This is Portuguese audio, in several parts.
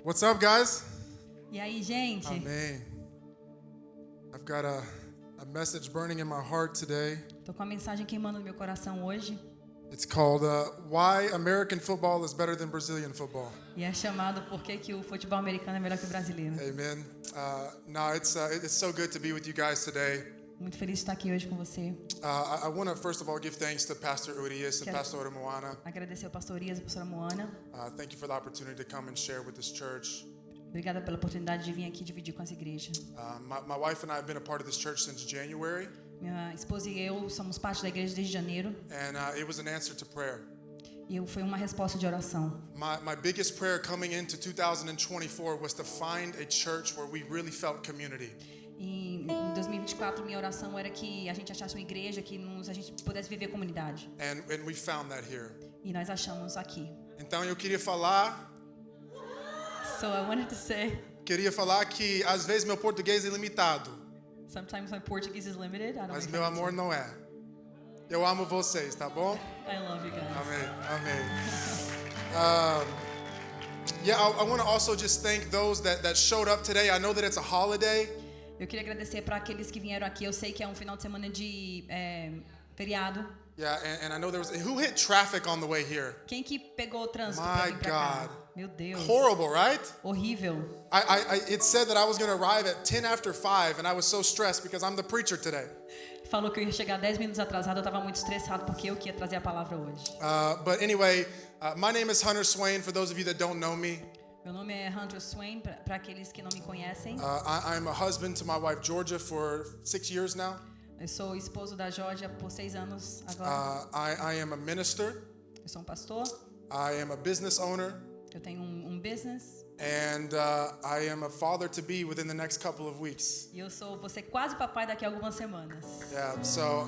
What's up, guys? E aí, gente? Amém. I've got a message burning in my heart today. Tô com uma mensagem queimando no meu coração hoje. It's called Why American Football is Better Than Brazilian Football. E é chamado Por que que o futebol americano é melhor que o brasileiro. Amen. It's so good to be with you guys today. Muito feliz de estar aqui hoje com você. I want to first of all give thanks to Pastor Urias and Quero- Pastor Moana. Agradecer ao pastor Urias e a pastora Moana. Thank you for the opportunity to come and share with this church. Obrigada pela oportunidade de vir aqui dividir com essa igreja. My wife and I have been a part of this church since January, Minha esposa e eu somos parte da igreja desde janeiro. and it was an answer to prayer. E foi uma resposta de oração. My biggest prayer coming into 2024 was to find a church where we really felt community. E em 2024, minha oração era que a gente achasse uma igreja que a gente pudesse viver comunidade. And we found that here. E nós achamos aqui. Então eu queria falar So I wanted to say, que às vezes meu português é limitado, sometimes my Portuguese is limited. I don't mas know meu if I amor não é. Eu amo vocês, tá bom? I love you guys. Amém, amém. I want to also just thank those that showed up today. I know that it's a holiday. Eu queria agradecer para aqueles que vieram aqui. Eu sei que é um final de semana de feriado. Yeah, and I know there was who hit traffic on the way here. Quem que pegou o trânsito My para vir pra cá? God. Meu Deus. Horrible, right? Horrível. It said that I was going to arrive at 10 after 5, and I was so stressed because I'm the preacher today. Falou que eu ia chegar 10 minutos atrasado. Eu estava muito estressado porque eu que ia trazer a palavra hoje. But anyway, my name is Hunter Swain. For those of you that don't know me, Meu nome é Hunter Swain, para aqueles que não me conhecem. I'm a husband to my wife Georgia for 6 years now. Eu sou esposo da Georgia por 6 anos agora. I am a minister. Eu sou um pastor. I am a business owner. Eu tenho um business. And I am a father to be within the next couple of weeks. E eu vou ser quase papai daqui a algumas semanas. Yeah, so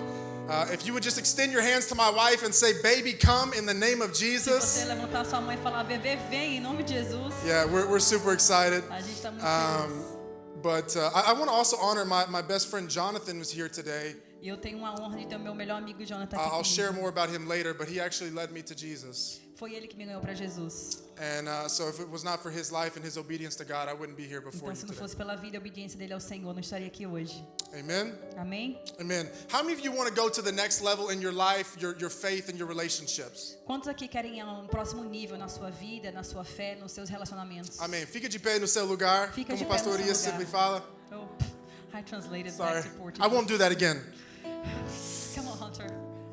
if you would just extend your hands to my wife and say, baby, come in the name of Se Jesus. você levantar sua mãe e falar, bebê, vem em nome de Jesus. Yeah, we're super excited. A gente está muito feliz. But I want to also honor my best friend Jonathan was here today. E eu tenho uma honra de ter o meu melhor amigo Jonathan aqui I'll share comigo. more about him later, but he actually led me to Jesus. Foi ele que me ganhou para Jesus. And so if it was not for his life and his obedience to God, I wouldn't be here before Então, you se não today. fosse pela vida e obediência dele ao Senhor, não estaria aqui hoje. Amen? Amém? Amen. How many of you want to go to the next level in your life, your faith, and your relationships? Quantos aqui querem ir a um próximo nível na sua vida, na sua fé, nos seus relacionamentos? Amém. Fica de pé no seu lugar, Fica como de o pé no pastor seu Urias lugar. sempre fala. Oh, I translated Sorry. back to Portuguese. I won't do that again. Come on, Hunter.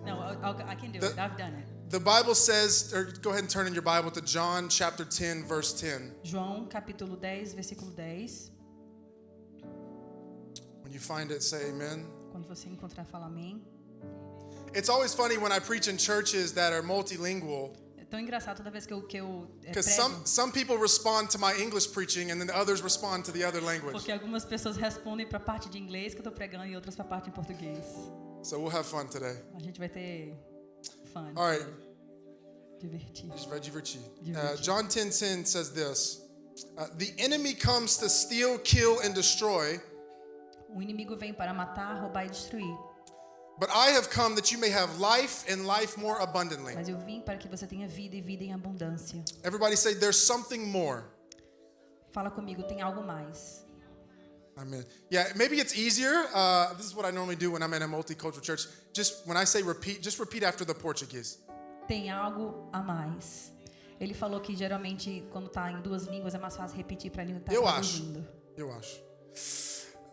No, I can do it. I've done it. The Bible says, or go ahead and turn in your Bible to John chapter 10, verse 10. João, capítulo 10, versículo 10. When you find it, say amen. Quando você encontrar, fala amém. It's always funny when I preach in churches that are multilingual, É tão engraçado toda vez que eu because prego, some people respond to my English preaching and then the others respond to the other language. porque algumas pessoas respondem para a parte de inglês que eu tô pregando e outras para a parte em português. So we'll have fun today. A gente vai ter fun. All right. Divertir. A gente vai divertir. Divertir. John 10:10 says this. The enemy comes to steal, kill, and destroy, O inimigo vem para matar, roubar e destruir. but I have come that you may have life and life more abundantly. Mas eu vim para que você tenha vida e vida em abundância. Everybody say there's something more. Fala comigo, tem algo mais. Amen. Yeah, maybe it's easier. This is what I normally do when I'm in a multicultural church. Just when I say repeat, just repeat after the Portuguese. Tem algo a mais. Ele falou que geralmente quando está em duas línguas é mais fácil repetir para a língua que está traduzindo. Eu acho.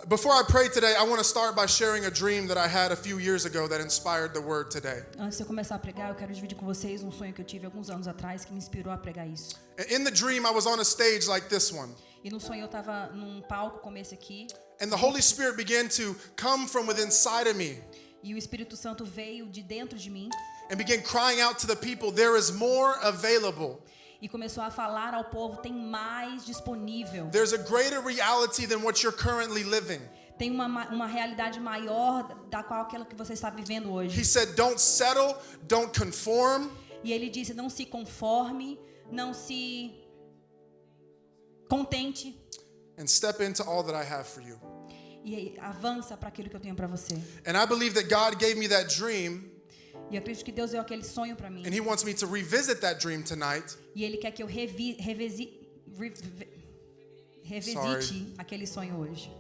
Before I pray today, I want to start by sharing a dream that I had a few years ago that inspired the word today. Antes de eu começar a pregar, eu quero dividir com vocês um sonho que eu tive alguns anos atrás que me inspirou a pregar isso. In the dream, I was on a stage like this one. E no sonho eu estava num palco como esse aqui, And the Holy Spirit began to come from within inside of me e o Espírito Santo veio de dentro de mim and began crying out to the people, there is more available. e começou a falar ao povo, tem mais disponível. There's a greater reality than what you're currently living. Tem uma realidade maior da qual aquela que você está vivendo hoje. He said, don't settle, don't conform. E ele disse, não se conforme, não se contente And step into all that I have for you. e avança para aquilo que eu tenho para você. And I believe that God gave me that dream, E eu acredito que Deus deu aquele sonho para mim. and He wants me to revisit that dream tonight. E Ele quer que eu revisite aquele sonho hoje.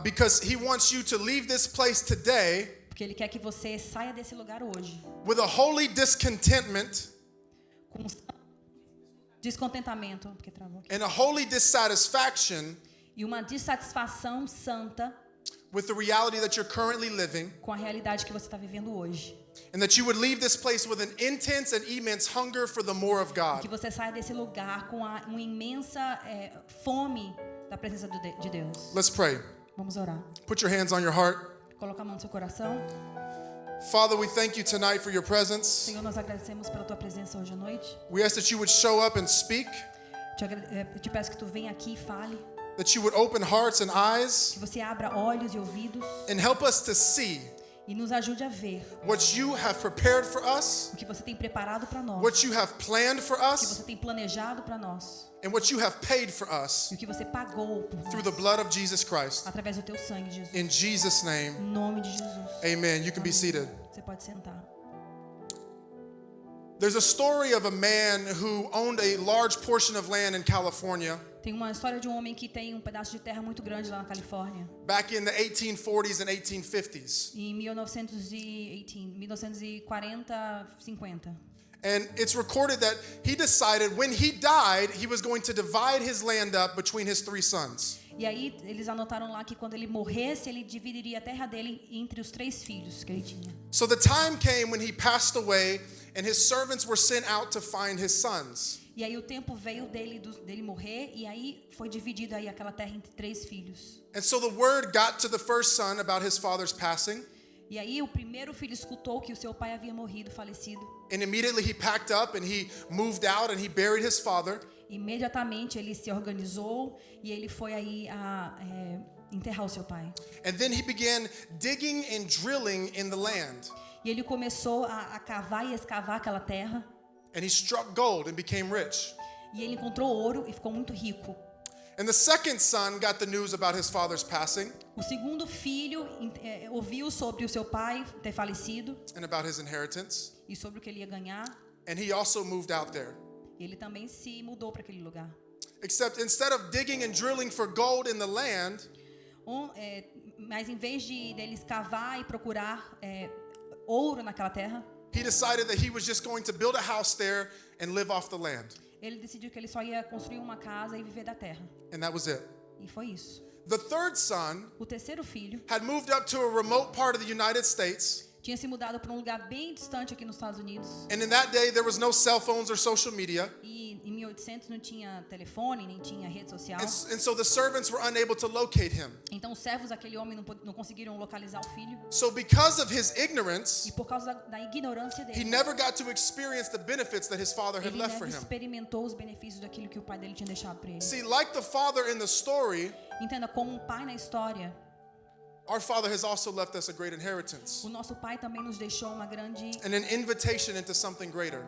Because he wants you to leave this place today Porque ele quer que você saia desse lugar hoje with a holy discontentment com descontentamento, porque travou aqui, and a holy dissatisfaction e uma dissatisfação santa with the reality that you're currently living, com a realidade que você está vivendo hoje. and that you would leave this place with an intense and immense hunger for the more of Que God. você saia desse lugar com uma imensa fome da presença de Deus. Let's pray. Vamos orar. Put your hands on your heart. Coloca a mão no seu coração. Father, we thank you tonight for your presence. Senhor, nós agradecemos pela tua presença hoje à noite. We ask that you would show up and speak, Te peço que tu venha aqui e fale. that you would open hearts and eyes Que você abra olhos e ouvidos and help us to see e nos ajude a ver what you have prepared for us, o que você tem preparado para nós, what you have planned for o que us, você tem planejado para nós and what you have paid for e us o que você pagou por through nós, the blood of Jesus Christ. através do teu sangue, Jesus. In Jesus' name, Em nome de Jesus. amen. You can be seated. Você pode sentar. There's a story of a man who owned a large portion of land in California Tem uma história de um homem que tem um pedaço de terra muito grande lá na Califórnia. back in the 1840s and 1850s. Em 1940, 50. And it's recorded that he decided when he died, he was going to divide his land up between his three sons. E aí eles anotaram lá que quando ele morresse, ele dividiria a terra dele entre os 3 filhos que ele tinha. So the time came when he passed away and his servants were sent out to find his sons. E aí o tempo veio dele morrer, e aí foi dividido aí aquela terra entre 3 filhos. And so the word got to the first son about his father's passing, E aí o primeiro filho escutou que o seu pai havia morrido, falecido. and immediately he packed up and he moved out and he buried his father. Imediatamente ele se organizou e ele foi aí enterrar o seu pai. And then he began digging and drilling in the land. E ele começou a cavar e escavar aquela terra. And he struck gold and became rich. E ele encontrou ouro e ficou muito rico. And the second son got the news about his father's passing O segundo filho ouviu sobre o seu pai ter falecido and about his inheritance, e sobre o que ele ia ganhar. and he also moved out there. Ele também se mudou para aquele lugar. Except instead of digging and drilling for gold in the land, Mas em vez dele escavar e procurar ouro naquela terra, he decided that he was just going to build a house there and live off the land. ele decidiu que ele só ia construir uma casa e viver da terra. And that was it. E foi isso. The third son O terceiro filho had moved up to a remote part of the United States, tinha se mudado para um lugar bem distante aqui nos Estados Unidos. and in that day there was no cell phones or social media. E em 1800 não tinha telefone, nem tinha rede social. And so the servants were unable to locate him. Então os servos daquele homem não conseguiram localizar o filho. So because of his ignorance, E por causa da ignorância he dele, never got to experience the benefits that his father had ele left for never him. experimentou os benefícios daquilo que o pai dele tinha deixado para ele. See, like the father in the story, Entenda, como um pai na história, our father has also left us a great inheritance o nosso pai também nos deixou uma grande and an invitation into something greater.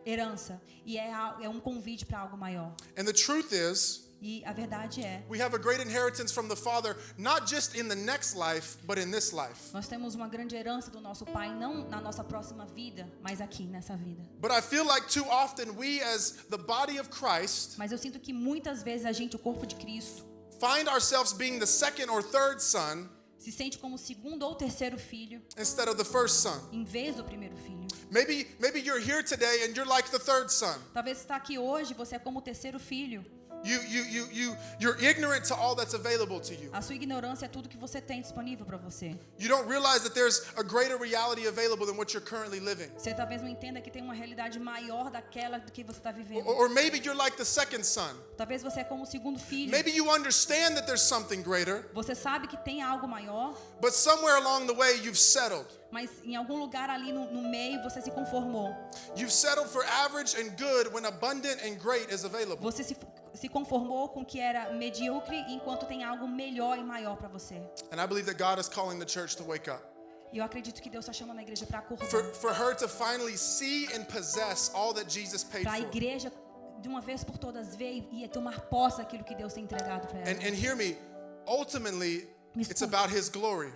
herança. E é um convite para algo maior. And the truth is, E a verdade é, we have a great inheritance from the father, not just in the next life, but in this life. nós temos uma grande herança do nosso pai, não na nossa próxima vida, mas aqui nessa vida. But I feel like too often we, as the body of Christ, Mas eu sinto que muitas vezes a gente, o corpo de Cristo, find ourselves being the second or third son se sente como o segundo ou terceiro filho, instead of the first son. em vez do primeiro filho. Maybe you're here today and you're like the third son. Talvez você está aqui hoje, você é como o terceiro filho. You're ignorant to all that's available to you. A sua ignorância é tudo que você tem disponível para você. You don't realize that there's a greater reality available than what you're currently living. Você talvez não entenda que tem uma realidade maior daquela do que você está vivendo. Or maybe you're like the second son. Talvez você é como o segundo filho. Maybe you understand that there's something greater, Você sabe que tem algo maior, but somewhere along the way you've settled. mas em algum lugar ali no meio você se conformou. You've settled for average and good when abundant and great is available. Você se conformou com o que era medíocre enquanto tem algo melhor e maior para você. And I believe that God is calling the church to wake up. E eu acredito que Deus está chamando a igreja para acordar. For her to finally see and possess all that Jesus paid Para a for. igreja de uma vez por todas ver e tomar posse daquilo que Deus tem entregado para ela. And hear me, ultimately, Me it's escuta. about His glory.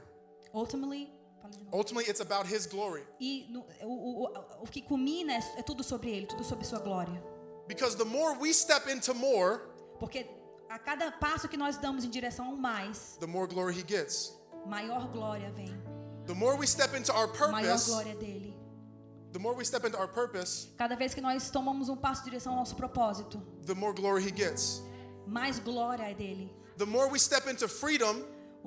Ultimately, fala de novo. Ultimately, it's about His glory. E o que culmina é tudo sobre Ele, tudo sobre sua glória. Because the more we step into more, Porque a cada passo que nós damos em direção ao mais, the more glory he gets. maior glória vem. The more we step into our Maior purpose, glória dele. the more we step into our purpose, Cada vez que nós tomamos um passo em direção ao nosso propósito, the more glory he gets. mais glória é dele. The more we step into freedom,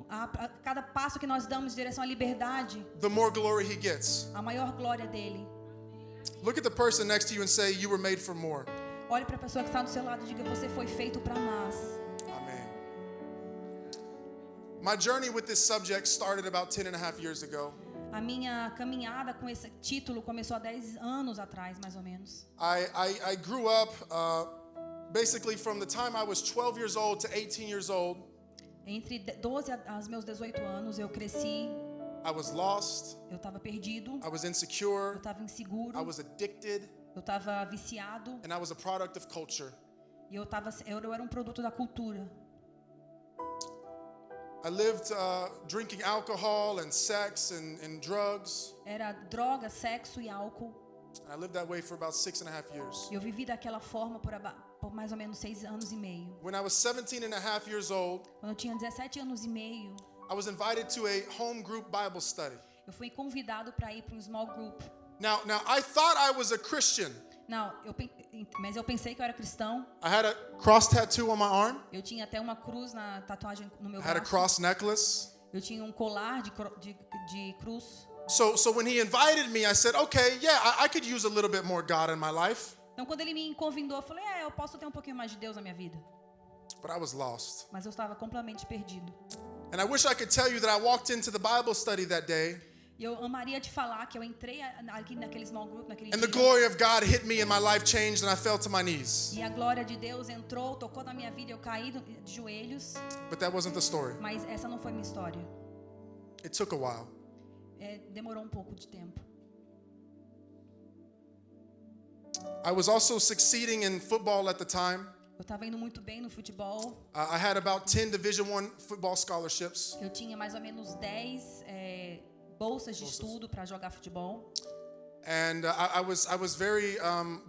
A cada passo que nós damos em direção à liberdade, the more glory he gets. a maior glória é dele. Look at the person next to you and say, you were made for more. Olhe para a pessoa que está do seu lado e diga: você foi feito para mais. Amen. My journey with this subject started about 10 and a half years ago. A minha caminhada com esse título começou há 10 anos atrás, mais ou menos. I grew up basically from the time I was 12 years old to 18 years old. Entre 12 aos meus 18 anos, eu cresci, I was lost. eu estava perdido, I was eu insecure. estava inseguro, I was addicted. eu estava viciado And I was a product of culture. e eu era um produto da cultura. I lived drinking alcohol and sex and drugs. Era droga, sexo e álcool. And I lived that way for about 6.5 years. Eu vivi daquela forma por mais ou menos 6 anos e meio. When I was 17 and a half years old, Quando eu tinha 17 anos e meio, I was invited to a home group Bible study. eu fui convidado para ir para um small group. Now I thought I was a Christian. Não, mas eu pensei que eu era cristão. I had a cross tattoo on my arm. Eu tinha até uma cruz na tatuagem no meu I had a braço. cross necklace. Eu tinha um colar de cruz. So when he invited me, I said, okay, yeah, I could use a little bit more God in my life. Então, quando ele me convidou, eu falei: eu posso ter um pouquinho mais de Deus na minha vida. But I was lost. Mas eu estava completamente perdido. And I wish I could tell you that I walked into the Bible study that day, E eu amaria te falar que eu entrei aqui naquele small group naquele and the dia. glory of God hit me and my life changed, and I fell to my knees. E a glória de Deus entrou, tocou na minha vida, eu caí de joelhos. But that wasn't the story. Mas essa não foi minha história. It took a while. Demorou um pouco de tempo. I was also succeeding in football at the time. Eu estava indo muito bem no futebol. I had about 10 Division I football scholarships. Eu tinha mais ou menos 10 bolsas de estudo para jogar futebol. And I was very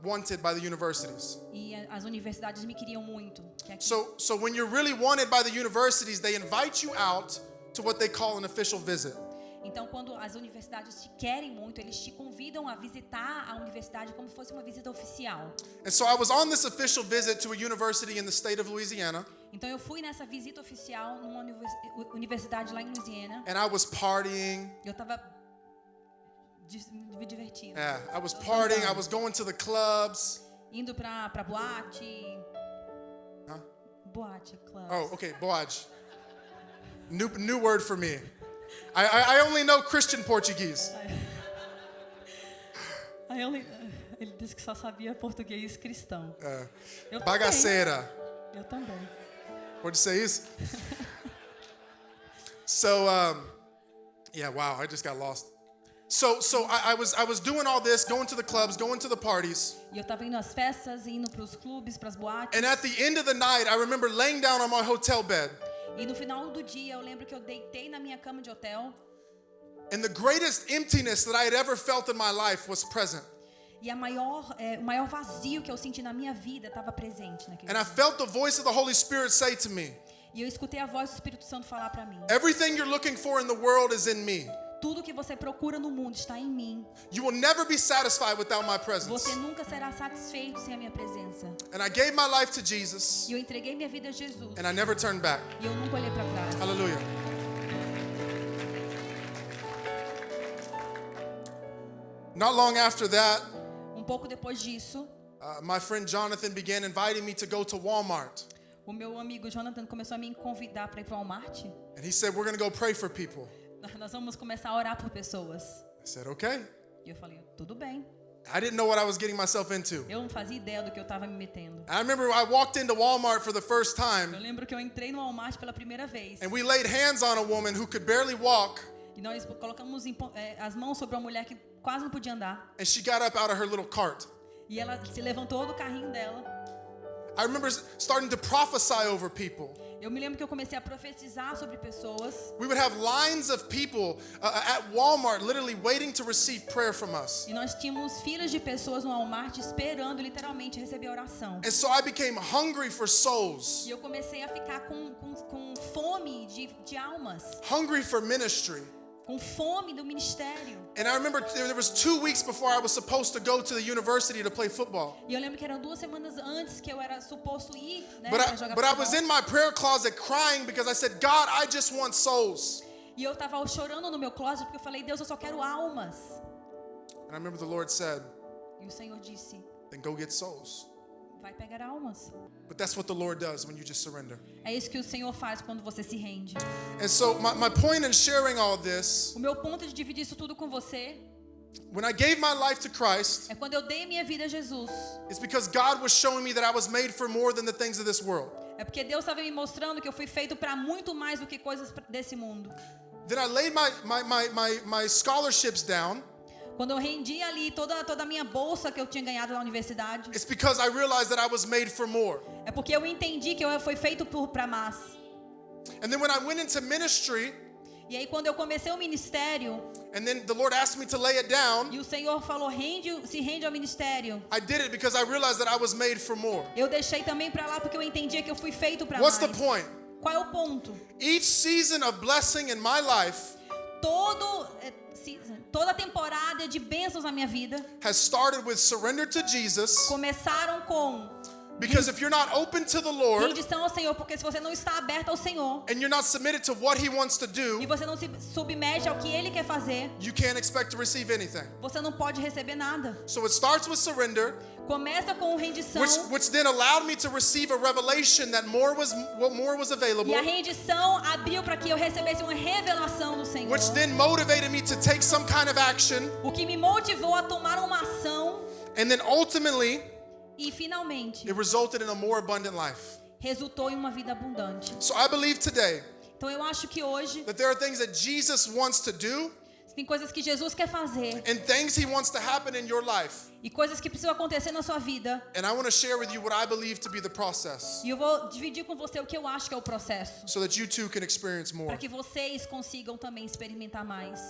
wanted by the universities. E as universidades me queriam muito. Que aqui- So when you're really wanted by the universities, they invite you out to what they call an official visit. Então, quando as universidades te querem muito, eles te convidam a visitar a universidade como se fosse uma visita oficial. And so I was on this official visit to a university in the state of Louisiana, Então, eu fui nessa visita oficial numa universidade lá em Louisiana. and I was partying. Eu estava me divertindo. Yeah, I was partying. I was going to the clubs. Indo pra boate. Huh? Boate, club. Oh, okay, boage. New word for me. I only know Christian Portuguese. Ele disse que só sabia português cristão. Eu Bagaceira. Também. Eu também. What'd you say is? So, yeah, wow, I just got lost. So I was doing all this, going to the clubs, going to the parties. E eu estava indo às festas, indo para os clubes, para as boates. And at the end of the night, I remember laying down on my hotel bed. E no final do dia, eu lembro que eu deitei na minha cama de hotel. And the greatest emptiness that I had ever felt in my life was present. E o maior vazio que eu senti na minha vida estava presente naquele And I dia. felt the voice of the Holy Spirit say to me, E eu escutei a voz do Espírito Santo falar para mim: everything you're looking for in the world is in me. tudo que você procura no mundo está em mim. You will never be satisfied without my presence. Você nunca será satisfeito sem a minha presença. And I gave my life to Jesus, E eu entreguei minha vida a Jesus. and I never turned back. E eu nunca olhei para trás. Hallelujah. Not long after that, Um pouco depois disso, my friend Jonathan began inviting me to go to Walmart. o meu amigo Jonathan começou a me convidar para ir para o Walmart. And he said, we're going to go pray for people. Nós vamos começar a orar por pessoas. I said, okay. E eu falei: tudo bem. I didn't know what I was getting myself into. Eu não fazia ideia do que eu estava me metendo. I remember I walked into Walmart for the first Eu time, lembro que eu entrei no Walmart pela primeira vez. and we laid hands on a woman who could barely walk, E nós colocamos as mãos sobre uma mulher que quase não podia andar. and she got up out of her little cart. E ela se levantou do carrinho dela. I remember starting to prophesy over people. Eu me lembro que eu comecei a profetizar sobre pessoas. We would have lines of people at Walmart literally waiting to receive prayer from us. E nós tínhamos filas de pessoas no Walmart esperando literalmente receber oração. And so I became hungry for souls, E eu comecei a ficar com fome de almas, hungry for ministry. com fome do ministério. And I remember there was 2 weeks before I was supposed to go to the university to play football. E eu lembro que eram 2 semanas antes que eu era suposto ir, né, But pra jogar I was futebol. in my prayer closet crying because I said, God, I just want souls. E eu tava chorando no meu closet porque eu falei, Deus, eu só quero almas. And I remember the Lord said, E o Senhor disse, then go get souls. vai pegar almas. But that's what the Lord does when you just surrender. É isso que o Senhor faz quando você se rende. And so my point in sharing all this, O meu ponto de dividir isso tudo com você when I gave my life to Christ, é quando eu dei minha vida a Jesus. it's because God was showing me that I was made for more than the things of this world. É porque Deus estava me mostrando que eu fui feito para muito mais do que coisas desse mundo. Then I laid my scholarships down. Quando eu rendi ali toda a minha bolsa que eu tinha ganhado na universidade, It's because I realized that I was made for more. é porque eu entendi que eu fui feito para mais. And then when I went into ministry, E aí quando eu comecei o ministério, and then the Lord asked me to lay it down, e o Senhor falou, se rende ao ministério. I did it because I realized that I was made for more. Eu deixei também para lá porque eu entendia que eu fui feito para mais. What's the point? Qual é o ponto? Each season of blessing in my life Toda temporada de bênçãos na minha vida has started with surrender to Jesus, começaram com because if you're not open to the Lord rendição ao Senhor, porque se você não está aberto ao Senhor and you're not submitted to what He wants to e do, você não se submete ao que Ele quer fazer, you can't expect to receive anything. você não pode receber nada. So it starts with surrender, Começa com rendição, which then allowed me to receive a revelation that more was available, e a rendição abriu para que eu recebesse uma revelação do Senhor, which then motivated me to take some kind of action, o que me motivou a tomar uma ação, and then ultimately e finalmente it resulted in a more abundant life. resultou em uma vida abundante. So I believe today Então eu acho que hoje that there are things that Jesus wants to do tem coisas que Jesus quer fazer and things He wants to happen in your life. e coisas que precisam acontecer na sua vida. And I want to share with you what I believe to be the process E eu vou dividir com você o que eu acho que é o processo, so that you too can experience more. para que vocês consigam também experimentar mais.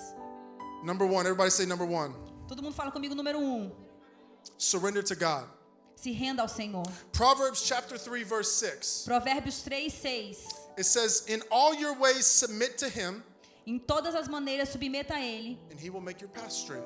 Number 1, everybody say number 1. Todo mundo fala comigo, número 1. Surrender to God. Se renda ao Senhor. Proverbs chapter 3 verse 6. Provérbios 3:6. It says, "In all your ways submit to Him, Em todas as maneiras submeta a Ele and He will make your path straight."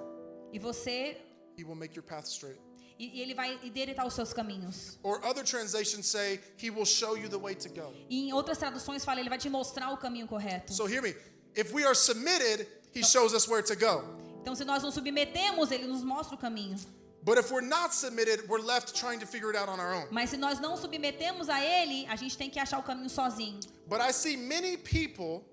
e você He will make your path straight. e Ele vai endireitar os seus caminhos. Or other translations say, He will show you the way to go. E em outras traduções fala, Ele vai te mostrar o caminho correto. So hear me. If we are submitted, He shows us where to go. Então, se nós nos submetemos, Ele nos mostra o caminho. But if we're not submitted, we're left trying to figure it out on our own. Mas se nós não submetemos a Ele, a gente tem que achar o caminho sozinho. But I see many people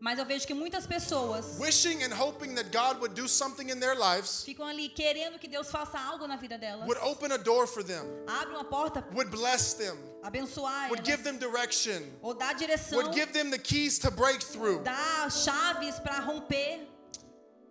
Mas eu vejo que muitas pessoas wishing and hoping that God would do something in their lives, ficam ali querendo que Deus faça algo na vida delas. would open a door for them, Abre uma porta, would bless them, abençoar would give elas, them direction, ou dá direção, would give them the keys to breakthrough. dá chaves para romper.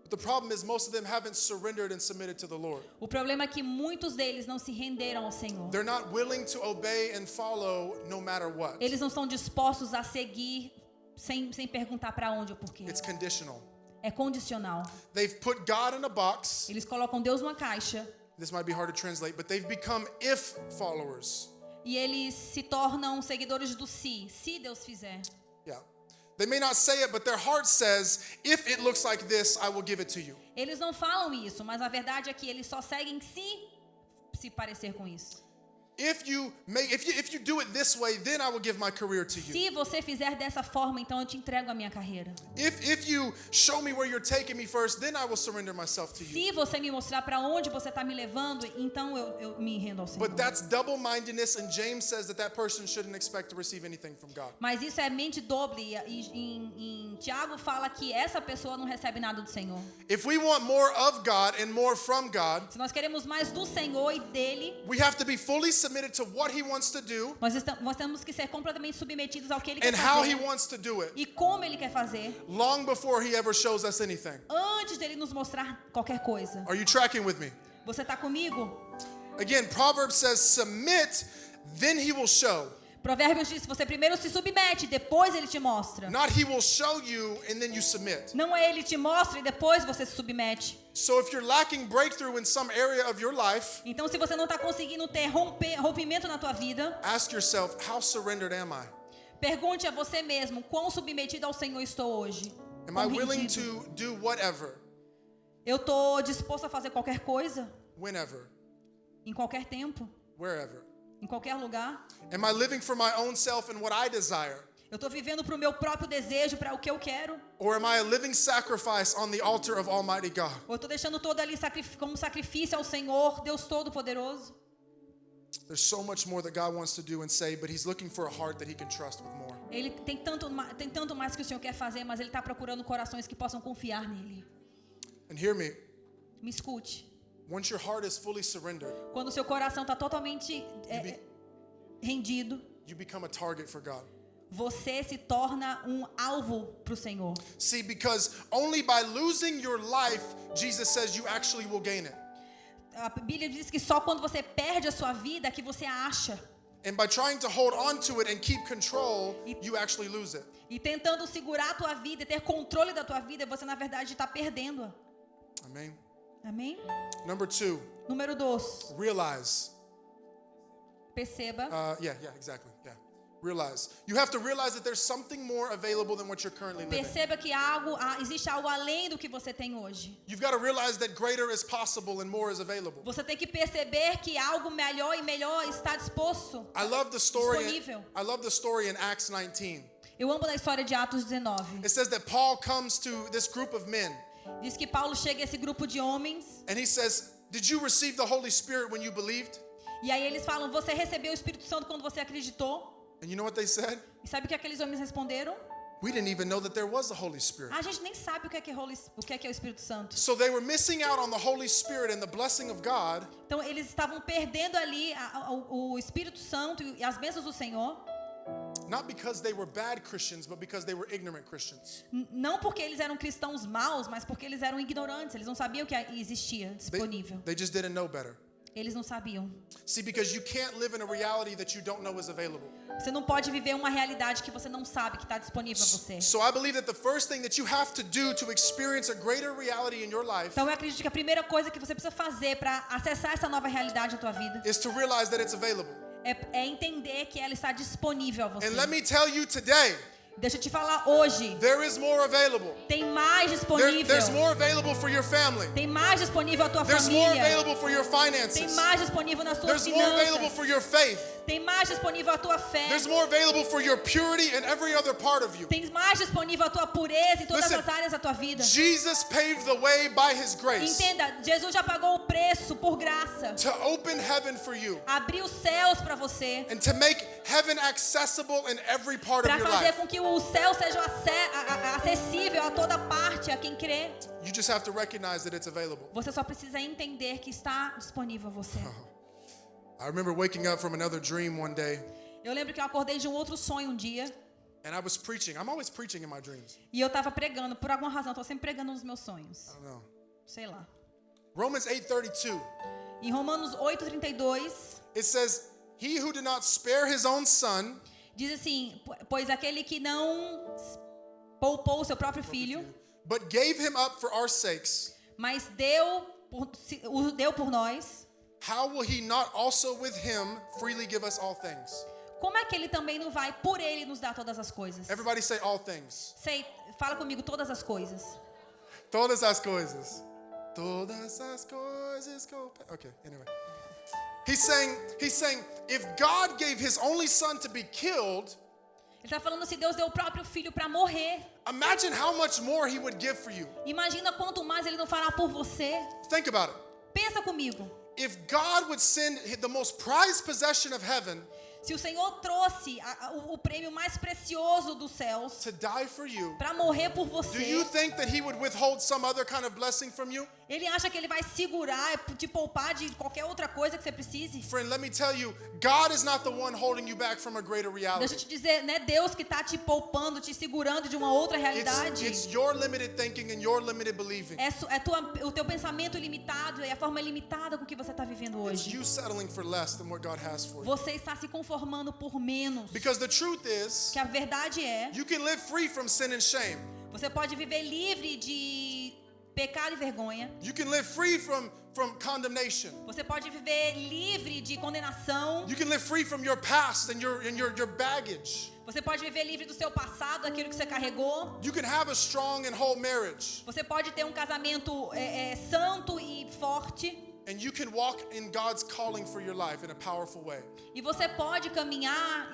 But the problem is most of them haven't surrendered and submitted to the Lord. O problema é que muitos deles não se renderam ao Senhor. They're not willing to obey and follow no matter what. Eles não estão dispostos a seguir sem perguntar para onde ou porquê. It's conditional. É condicional. They've put God in a box. Eles colocam Deus numa caixa This might be hard to translate, but they've become if followers. e eles se tornam seguidores do se Deus fizer. Yeah. They may not say it, but their heart says, if it looks like this, I will give it to you. Eles não falam isso, mas a verdade é que eles só seguem se parecer com isso. If you do it this way, then I will give my career to you. Se você fizer dessa forma, então eu te entrego a minha carreira. If you show me where you're taking me first, then I will surrender myself to you. Se você me mostrar para onde você está me levando, então eu me rendo ao Senhor. But that's double-mindedness, and James says that person shouldn't expect to receive anything from God. Mas isso é mente doble e em Tiago fala que essa pessoa não recebe nada do Senhor. If we want more of God and more from God, Se nós queremos mais do Senhor e dele, we have to be fully submitted to what He wants to do nós temos que ser completamente submetidos ao que ele quer and how He fazer wants to do it, e como ele quer fazer, long before He ever shows us anything. antes dele nos mostrar qualquer coisa. Are you tracking with me? Você está comigo? Again, Proverbs says, submit, then He will show. Provérbios diz que você primeiro se submete, depois ele te mostra. Not he will show you and then you submit. Não é ele te mostra e depois você se submete. So if you're lacking breakthrough in some area of your life, Então, se você não está conseguindo ter rompimento na tua vida, ask yourself, how surrendered am I? pergunte a você mesmo, quão submetido ao Senhor estou hoje? Am Quão I willing rendido? to do whatever, Eu estou disposto a fazer qualquer coisa, whenever, em qualquer tempo, wherever? em qualquer lugar? Am I living for my own self and what I desire? Eu estou vivendo para o meu próprio desejo, para o que eu quero? Or am I a living sacrifice on the altar of Almighty God? Ou eu estou deixando todo ali como sacrifício ao Senhor, Deus Todo-Poderoso? There's so much more that God wants to do and say, but He's looking for a heart that He can trust with more. Ele tem tanto mais que o Senhor quer fazer, mas Ele está procurando corações que possam confiar nele. And hear me, Me escute. once your heart is fully surrendered, Quando o seu coração está totalmente rendido, you become a target for God. você se torna um alvo para o Senhor. See, because only by losing your life, Jesus says you actually will gain it. A Bíblia diz que só quando você perde a sua vida que você a acha. And by trying to hold on to it and keep control, you actually lose it. E tentando segurar a tua vida e ter controle da tua vida, você na verdade está perdendo-a. Amen. Amém? Number 2, Número 2. realize. Perceba. Yeah, exactly. Yeah. Realize. You have to realize that there's something more available than what you're currently living. Perceba que existe algo além do que você tem hoje. You've got to realize that greater is possible and more is available. Você tem que perceber que algo melhor e melhor está disposto. I love the story. Disponível. I love the story in Acts 19. Eu amo a história de Atos 19. It says that Paul comes to this group of men Diz que Paulo chega a esse grupo de homens and he says, "Did you receive the Holy Spirit when you believed?" e aí eles falam: você recebeu o Espírito Santo quando você acreditou? And you know what they said? E sabe o que aqueles homens responderam? We didn't even know that there was a Holy Spirit. A gente nem sabe o que é o Espírito Santo. So they were missing out on the Holy Spirit and the blessing of God Então eles estavam perdendo ali o Espírito Santo e as bênçãos do Senhor, not because they were bad Christians, but because they were ignorant Christians. não porque eles eram cristãos maus, mas porque eles eram ignorantes. Eles não sabiam que existia disponível. They just didn't know better. Eles não sabiam. See, because you can't live in a reality that you don't know is available. Você não pode viver uma realidade que você não sabe que está disponível a você. So I believe that the first thing that you have to do to experience a greater reality in your life Então eu acredito que a primeira coisa que você precisa fazer para acessar essa nova realidade na tua vida is to realize that it's available. é entender que ela está disponível a você. And let me tell you today, Deixa eu te falar hoje, there is more available. tem mais disponível. There's more available for your family. Tem mais disponível a tua There's more família. available for your Tem finances. mais disponível nas tuas There's more available finanças. for your faith. Tem mais disponível a tua fé. There's more available for your purity and every other part of you. Tem mais disponível a tua pureza em todas Listen, as áreas da tua vida. Jesus paved the way by His grace Entenda, Jesus já pagou o preço por graça. to open heaven for you Abriu os céus para você. and to make heaven accessible in every part Para of your fazer life. com que o céu seja acessível a toda parte, a quem crê. You just have to recognize that it's available. Você só precisa entender que está disponível a você. I remember waking up from another dream one day Eu lembro que eu acordei de um outro sonho um dia. and I was preaching. I'm always preaching in my dreams. E eu estava pregando, por alguma razão, eu estou sempre pregando nos meus sonhos. I don't know. Sei lá. Romans 8:32. Em Romanos 8:32, It says, "He who did not spare his own son, diz assim: pois aquele que não poupou o seu próprio filho, but gave him up for our sakes, mas o deu por nós, how will he not also with him freely give us all things?" como é que ele também não vai por ele nos dar todas as coisas? Everybody say all things. Fala comigo, todas as coisas. Todas as coisas. Todas as coisas go. Okay, anyway. He's saying, if God gave his only son to be killed, Ele está falando se Deus deu o próprio filho para morrer. imagine how much more he would give for you. Imagina quanto mais ele não fará por você. Think about it. Pensa comigo. If God would send the most prized possession of heaven Se o Senhor trouxe o prêmio mais precioso dos céus to die for you, para morrer por do you você, think that he would withhold some other kind of blessing from you? Ele acha que ele vai segurar, te poupar de qualquer outra coisa que você precise. Friend, let me tell you, God is not the one holding you back from a greater Deixa reality. eu te dizer, não é Deus que está te poupando, te segurando de uma outra realidade. It's your limited thinking and your limited believing. O teu pensamento limitado e a forma limitada com que você está vivendo It's hoje. you settling for less than what God has for you. Você está se conformando por menos. Because the truth is, Que a verdade é, you can live free from sin and shame. você pode viver livre de pecado e vergonha. You can live free from condemnation. Você pode viver livre de condenação. You can live free from your past and your baggage. Você pode viver livre do seu passado, daquilo que você carregou. You can have a strong and whole marriage. Você pode ter um casamento santo e forte. And you can walk in God's calling for your life in a powerful way. E você pode caminhar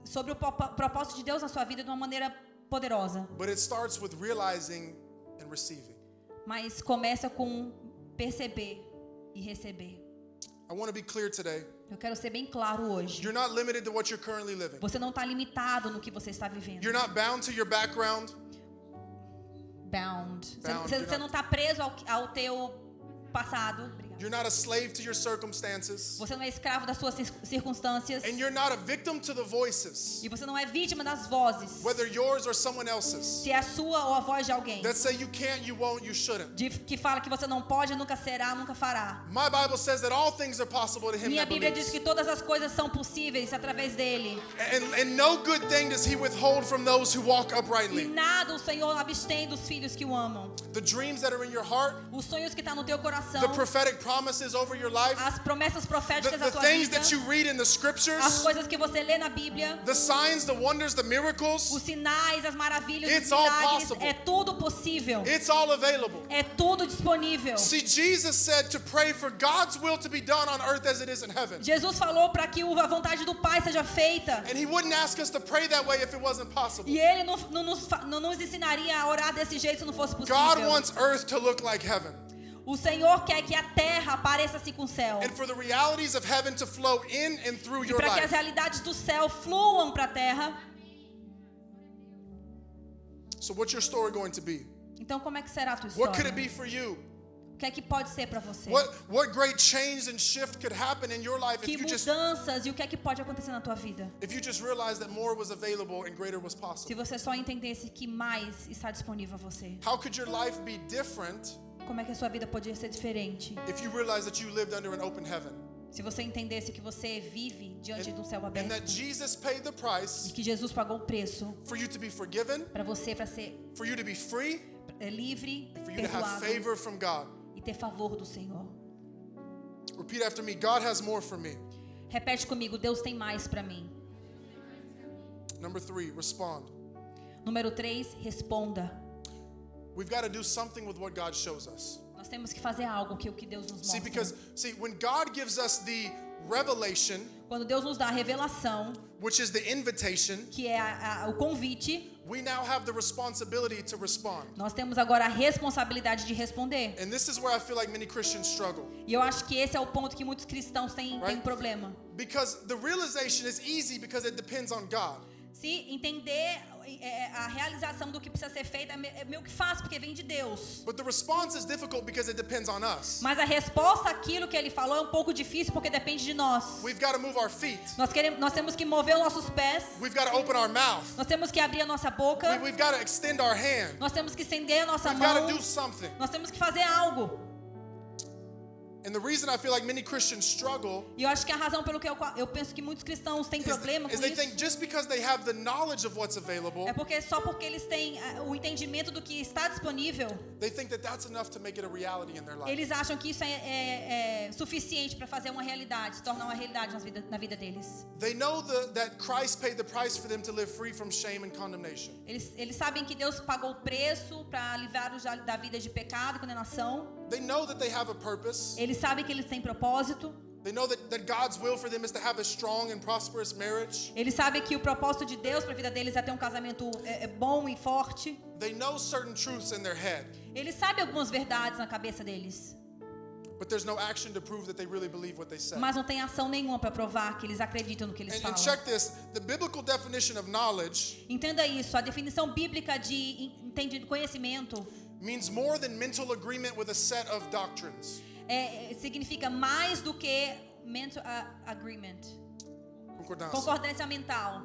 sobre o propósito de Deus na sua vida de uma maneira poderosa. But it starts with realizing and receiving. Mas começa com perceber e receber. I want to be clear today. Eu quero ser bem claro hoje. You're not limited to what you're currently living. Você não está limitado no que você está vivendo. You're not bound to your background. Bound. Bound, Você you're não está preso ao teu passado. Obrigada. You're not a slave to your circumstances. Você não é escravo das suas circunstâncias. And you're not a victim to the voices, E você não é vítima das vozes. whether yours or someone else's, Se é a sua ou a voz de alguém. that say you can't, you won't, you shouldn't. Que fala que você não pode, nunca será, nunca fará. My Bible says that all things are possible to him Minha that Bíblia diz believes. que todas as coisas são possíveis através dele. And no good thing does he withhold from those who walk E uprightly. nada o Senhor abstém dos filhos que o amam. The dreams that are in your heart, Os sonhos que estão no teu coração. the prophetic promises over your life, As promessas proféticas da the tua things vida. that you read in the As scriptures, coisas que você lê na Bíblia. the signs, the wonders, the Os miracles, sinais, as maravilhas, It's os all milagres. possible. É tudo possível. it's all available. É tudo disponível. See, Jesus said to pray for God's will to be done on earth as it is in heaven. Jesus falou para que a vontade do Pai seja feita. And he wouldn't ask us to pray that way if it wasn't possible. E Ele não nos ensinaria a orar desse jeito se não fosse possível. God wants earth to look like heaven. O Senhor quer que a terra pareça assim com o céu. And for the realities of heaven to flow in and through E your para que as life. realidades do céu fluam para a terra. So what's your story going to be? Então como é que será a tua What could história? it be for you? O que é que pode ser para você? What great change and shift could happen in your life Que if mudanças e o que é que pode acontecer na tua vida? you just realized that more was available and greater was Se possible? você só entendesse que mais está disponível a você. How could your life be different Como é que a sua vida poderia ser diferente? if you realized that you lived under an open heaven? Se você entendesse que você vive diante de um céu And that aberto. Jesus paid the E price que Jesus pagou o preço for you to be forgiven, para você, para ser for you to be free, livre, for you to have perdoado favor from God. e ter favor do Senhor. Repeat after me. God has more for me. Repete comigo, Deus tem mais para mim. Number 3, respond. Número 3, responda. We've got to do something with what God shows us. Nós temos que fazer algo que o que Deus nos See, mostra. when God gives us the revelation, Quando Deus nos dá a revelação, which is the invitation, que é o convite, we now have the responsibility to respond. nós temos agora a responsabilidade de responder. And this is where I feel like many Christians struggle. E eu acho que esse é o ponto que muitos cristãos têm Right. problema. Because the realization is easy because it depends on God. Se entender a realização do que precisa ser feito é meio que fácil, porque vem de Deus. But the response is difficult because it depends on us. Mas a resposta àquilo que ele falou é um pouco difícil, porque depende de nós. We've got to move our feet. Nós temos que mover os nossos pés. We've got to open our mouth. Nós temos que abrir a nossa boca. We've got to extend our hand. Nós temos que estender a nossa We've got mão. to do something. Nós temos que fazer algo. And the reason I feel like many Christians struggle E eu acho que a razão pelo que eu penso que muitos cristãos têm problema is com they think isso just because they have the knowledge of what's available, é porque só porque eles têm o entendimento do que está disponível, they think that that's enough to make it a reality in their life. eles acham que isso é suficiente para fazer uma realidade, se tornar uma realidade na vida deles. They know that Christ paid the price for them to live free from shame and condemnation. Eles sabem que Deus pagou o preço para livrar-os da vida de pecado e condenação. They know that they have a purpose. Eles sabem que eles têm propósito. They know that God's will for them is to have a strong and prosperous marriage. Eles sabem que o propósito de Deus para a vida deles é ter um casamento bom e forte. They know certain truths in their head, Eles sabem algumas verdades na cabeça deles, but there's no action to prove that they really believe what they say. mas não tem ação nenhuma para provar que eles acreditam no que eles And falam. check this, the biblical definition of knowledge Entenda isso, a definição bíblica de conhecimento means more than mental agreement with a set of doctrines. Significa mais do que mental agreement. Concordância mental.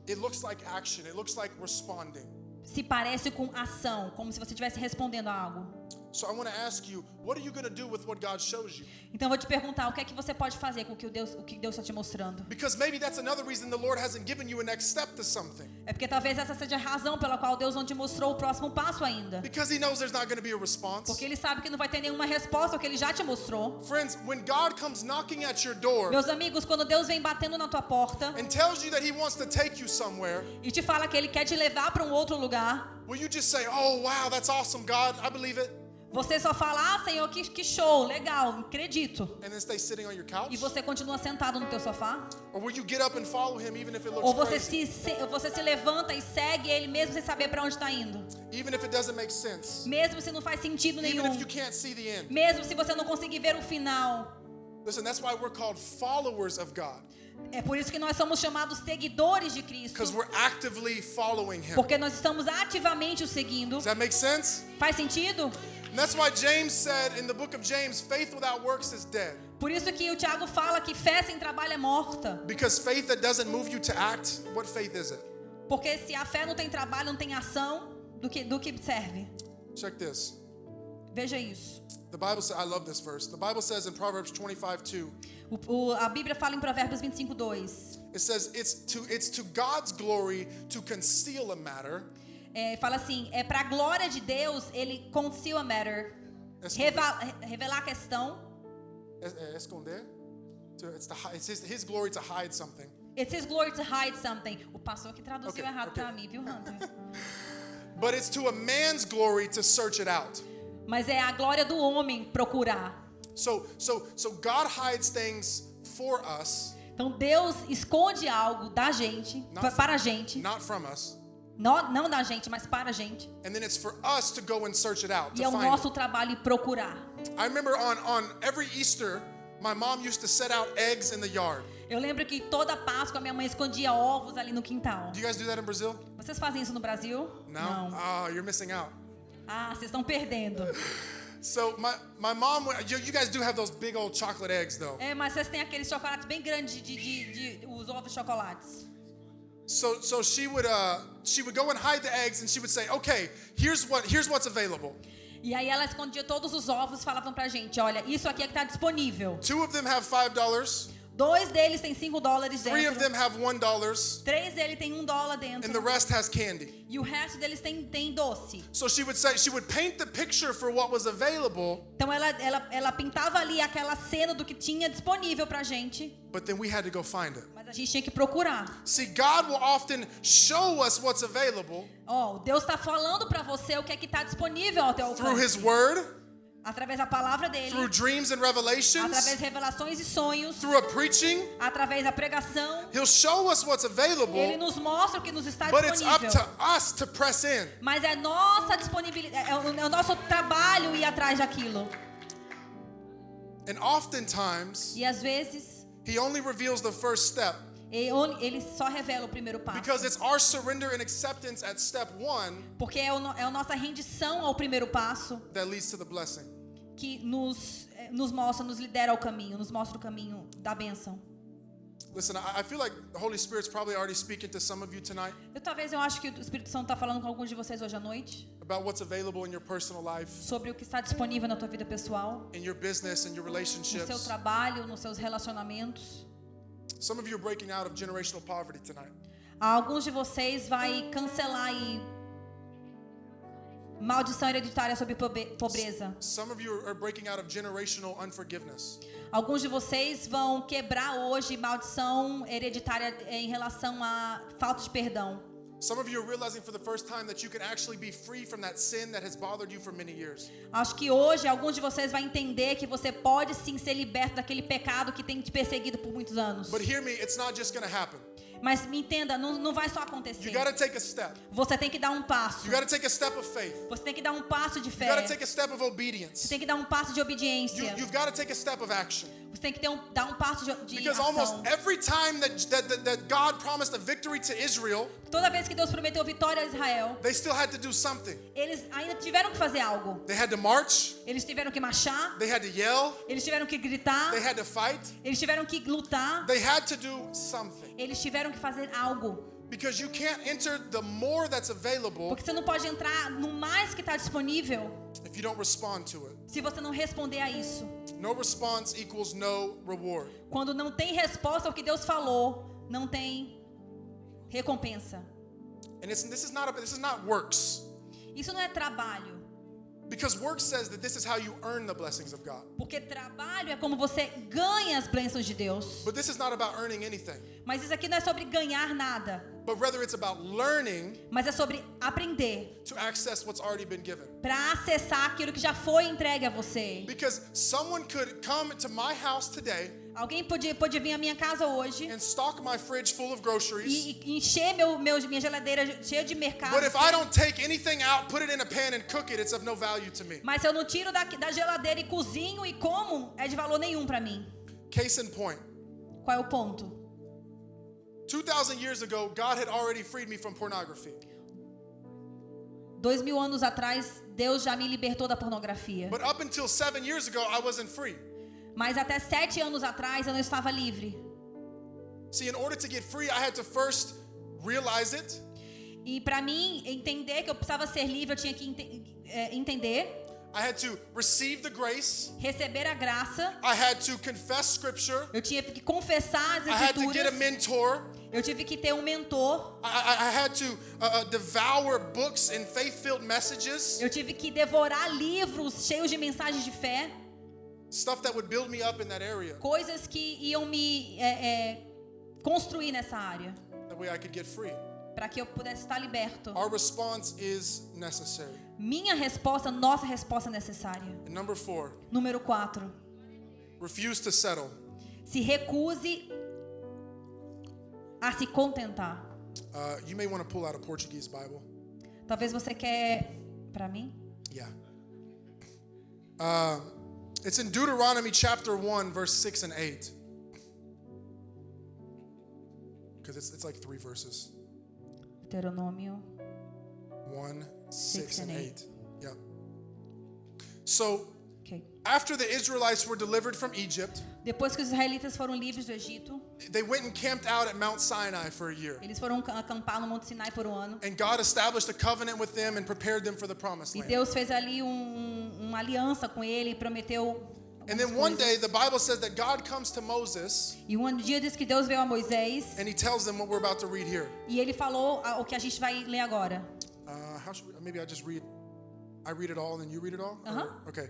It looks like action. It looks like responding. Se parece com ação, como se você estivesse respondendo a algo. So I want to ask you, what are you going to do with what God shows you? Então eu vou te perguntar, o que é que você pode fazer com o que Deus está te mostrando? Because maybe that's another reason the Lord hasn't given you a next step to something. É porque talvez essa seja a razão pela qual Deus não te mostrou o próximo passo ainda. Because He knows there's not going to be a response. Porque Ele sabe que não vai ter nenhuma resposta ao que Ele já te mostrou. Friends, when God comes knocking at your door Meus amigos, quando Deus vem batendo na tua porta and tells you that He wants to take you somewhere, e te fala que Ele quer te levar para um outro lugar, will you just say, "Oh, wow, that's awesome, God. I believe it." você só fala, Senhor, que show, legal, acredito. And then stay sitting on your couch? E você continua sentado no teu sofá? Or will you get up and follow Him even if it Ou looks você crazy? você se levanta e segue Ele mesmo sem saber para onde está indo? Even if it doesn't make sense? Mesmo se não faz sentido Even nenhum? if you can't see the end? Mesmo se você não conseguir ver o final? Listen, that's why we're called followers of God. É por isso que nós somos chamados seguidores de Cristo. Because we're actively following Him. Porque nós estamos ativamente o seguindo. Does that make sense? Faz sentido? And that's why James said in the book of James, faith without works is dead. Por isso que o Tiago fala que fé sem trabalho é morta. Because faith that doesn't move you to act, what faith is it? Porque se a fé não tem trabalho, não tem ação, do que serve? Check this. Veja isso. The Bible says, I love this verse. The Bible says in Proverbs 25:2, A Bíblia fala em Provérbios 25:2. it says it's to God's glory to conceal a matter. Fala assim, é para a glória de Deus, ele conceal a matter, revelar a questão. Esconder? It's his glory to hide something. It's his glory to hide something. O pastor que traduziu errado okay. para mim, viu, Hunter? But it's to a man's glory to search it out. Mas é a glória do homem procurar. So God hides things for us. Então Deus esconde algo da gente, para a gente. Not from us. Não da gente, mas para a gente. And then it's for us to go and search it out, E é o nosso trabalho em procurar. I remember on every Easter, my mom used to set out eggs in the yard. Eu lembro que toda Páscoa minha mãe escondia ovos ali no quintal. Do you guys do that in Brazil? Vocês fazem isso no Brasil? No? Oh, you're missing out. Vocês estão perdendo. So my mom, you guys do have those big old chocolate eggs though. Mas vocês têm aqueles chocolates bem grandes de os ovos de chocolates. So she would go and hide the eggs and she would say, "Okay, here's what's available." E aí ela escondia todos os ovos e falavam pra gente, olha, isso aqui é que está disponível. 2 of them have $5. 2 deles têm $5 3 of dentro. them have $1. 3 deles têm $1 dentro. And the rest has candy. E o resto deles tem doce. So she would paint the picture for what was available. Então ela pintava ali aquela cena do que tinha disponível pra gente. But then we had to go find it. Mas a gente tinha que procurar. See, God will often show us what's available. Deus está falando pra você o que é que está disponível ao teu Through alcance. His Word. Através da palavra dele. Through dreams and revelations. Através de revelações e sonhos. Through a preaching. Através da pregação. He'll show us what's available. Ele nos mostra o que nos está But it's up disponível. to us to press in. Mas é nossa disponibilidade, é o nosso trabalho ir atrás daquilo. And oftentimes, E às vezes He only reveals the first step. Ele só revela o primeiro passo. Because it's our surrender and acceptance at step 1 Porque é a nossa rendição ao primeiro passo that leads to the blessing. que nos mostra, nos lidera ao caminho, nos mostra o caminho da bênção. Listen, I feel like the Holy Spirit's probably already speaking to some of you tonight Eu acho que o Espírito Santo está falando com alguns de vocês hoje à noite about what's available in your personal life, sobre o que está disponível na tua vida pessoal, in your business, in your no seu relationships. trabalho, nos seus relacionamentos. Some of you are breaking out of generational poverty tonight. Alguns de vocês vai cancelar aí maldição hereditária sobre pobreza. Some of you are breaking out of generational unforgiveness. Alguns de vocês vão quebrar hoje maldição hereditária em relação à falta de perdão. Some of you are realizing for the first time that you can actually be free from that sin that has bothered you for many years. Acho que hoje alguns de vocês vão entender que você pode sim ser liberto daquele pecado que tem te perseguido por muitos anos. But hear me, it's not just going to happen. Mas me entenda, não vai só acontecer. You got to take a step. Você tem que dar um passo. You got to take a step of faith. Você tem que dar um passo de You fé. got to take a step of Você obedience. tem que dar um passo de obediência. You've got to take a step of action. Você tem que dar um passo de Because ação. almost every time that God promised a victory to Israel, Toda vez que Deus prometeu vitória a Israel, they still had to do something. eles ainda tiveram que fazer algo. They had to march, Eles tiveram que marchar, they had to yell, eles tiveram que gritar, they had to fight, eles tiveram que lutar, they had to do something. eles tiveram que fazer algo. Because you can't enter the more that's available Porque você não pode entrar no mais que está disponível if you don't respond to it. se você não responder a isso. No response equals no reward. Quando não tem resposta ao que Deus falou, não tem recompensa. And this is not works. Isso não é trabalho. Because work says that this is how you earn the blessings of God. Porque trabalho é como você ganha as bênçãos de Deus. But this is not about earning anything. Mas isso aqui não é sobre ganhar nada. But rather it's about learning Mas é sobre aprender to access what's already been given. para acessar aquilo que já foi entregue a você. Because someone could come to my house today Alguém pode vir à minha casa hoje and stock my fridge full of groceries. e encher minha geladeira cheia de mercado. But if I don't take anything out, put it in a pan and cook it, it's of no value to me. Mas se eu não tiro da geladeira e cozinho e como, é de valor nenhum para mim. Case in point. Qual é o ponto? 2,000 years ago, God had already freed me from pornography. 2000 anos atrás, Deus já me libertou da pornografia. But up until 7 years ago, I wasn't free. Mas até 7 anos atrás eu não estava livre. See, in order to get free, I had to first realize it. E para mim entender que eu precisava ser livre, eu tinha que entender, I had to receive the grace. receber a graça. I had to confess scripture. Eu tinha que confessar as I had to get a escrituras. mentor. Eu tive que ter um mentor. I had to devour books and faith-filled messages. Eu tive que devorar livros cheios de mensagens de fé. Stuff that would build me up in that area. Coisas que iam me construir nessa área. That way I could get free. Para que eu pudesse estar liberto. Our response is necessary. Minha resposta, nossa resposta é necessária. And number 4, Número 4. refuse to settle. Se recuse a se contentar. You may want to pull out a Portuguese Bible. Talvez você quer para mim? Yeah. It's in Deuteronomy chapter 1, verse 6 and 8. Because it's like 3 verses. Deuteronômio 1, 6 6 and and 8. 8. Yeah. So, Okay. after the Israelites were delivered from Egypt, Depois que os israelitas foram livres do Egito, they went and camped out at Mount Sinai for a year. eles foram acampar no Monte Sinai por um ano. And God established a covenant with them and prepared them for the promised E land. Deus fez ali uma aliança com ele e prometeu And algumas then one day, coisas. the Bible says that God comes to Moses E um dia diz que Deus veio a Moisés and he tells them what we're about to read here. e ele falou o que a gente vai ler agora. Maybe I just read. I read it all and then you read it all? Uh-huh. Or- okay.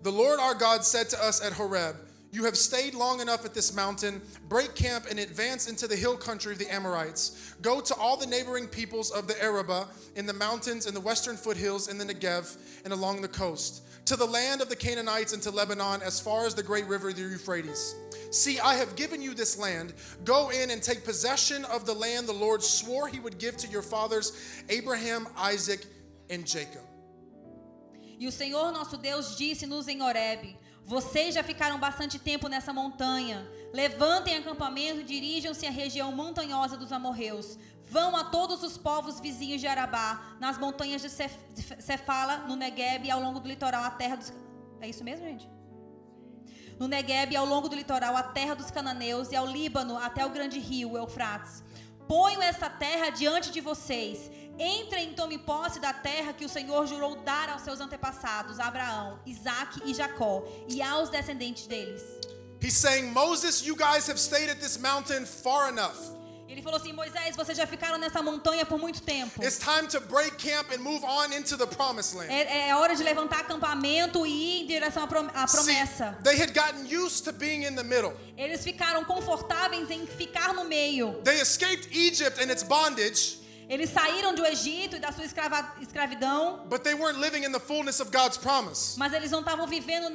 The Lord our God said to us at Horeb, "You have stayed long enough at this mountain. Break camp and advance into the hill country of the Amorites. Go to all the neighboring peoples of the Arabah in the mountains, in the western foothills, in the Negev, and along the coast, to the land of the Canaanites and to Lebanon, as far as the great river, the Euphrates. See, I have given you this land. Go in and take possession of the land the Lord swore he would give to your fathers, Abraham, Isaac, and Jacob." E o Senhor nosso Deus disse-nos em Horebe: Vocês já ficaram bastante tempo nessa montanha. Levantem acampamento e dirijam-se à região montanhosa dos amorreus. Vão a todos os povos vizinhos de Arabá, nas montanhas de Cefala, no Negueb e ao longo do litoral, a terra dos... É isso mesmo, gente? No Negueb e ao longo do litoral, a terra dos cananeus, e ao Líbano, até o grande rio, o Eufrates. Ponho essa terra diante de vocês. Entrem e tomem posse da terra que o Senhor jurou dar aos seus antepassados, Abraão, Isaque e Jacó, e aos descendentes deles. He's saying, Moses, you guys have stayed at this mountain far enough. Ele falou assim: Moisés, vocês já ficaram nessa montanha por muito tempo. It's time to break camp and move on into the promised land. É hora de levantar acampamento e ir em direção à promessa. See, they had gotten used to being in the middle. Eles ficaram confortáveis em ficar no meio. They escaped Egypt and its bondage, Eles saíram do Egito e da sua escravidão, but they weren't living in the fullness of God's promise. mas eles não estavam vivendo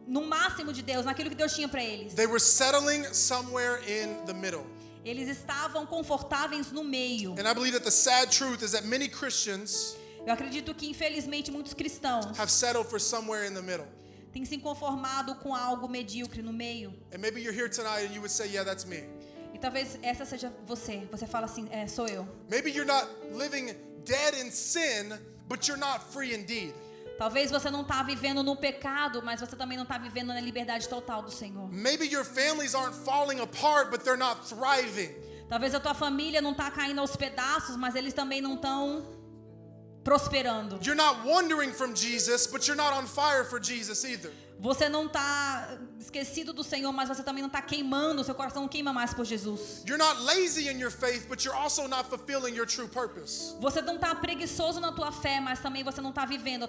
no máximo de Deus, naquilo que Deus tinha para eles. They were settling somewhere in the middle. Eles estavam confortáveis no meio. And I believe that the sad truth is that many Christians Eu acredito que, infelizmente, muitos cristãos have settled for somewhere in the middle. tem se conformado com algo medíocre no meio. And maybe you're here tonight and you would say, yeah, that's me. E talvez essa seja você. Você fala assim, sou eu. Maybe you're not living dead in sin, but you're not free indeed. Talvez você não está vivendo no pecado, mas você também não está vivendo na liberdade total do Senhor. Maybe your families aren't falling apart, but they're not thriving. Talvez a tua família não está caindo aos pedaços, mas eles também não estão prosperando. You're not wandering from Jesus, but you're not on fire for Jesus either. Você não está esquecido do Senhor, mas você também não está queimando, seu coração não queima mais por Jesus. You're not lazy in your faith, but you're also not fulfilling your true purpose. Você não está preguiçoso na tua fé, mas também você não está vivendo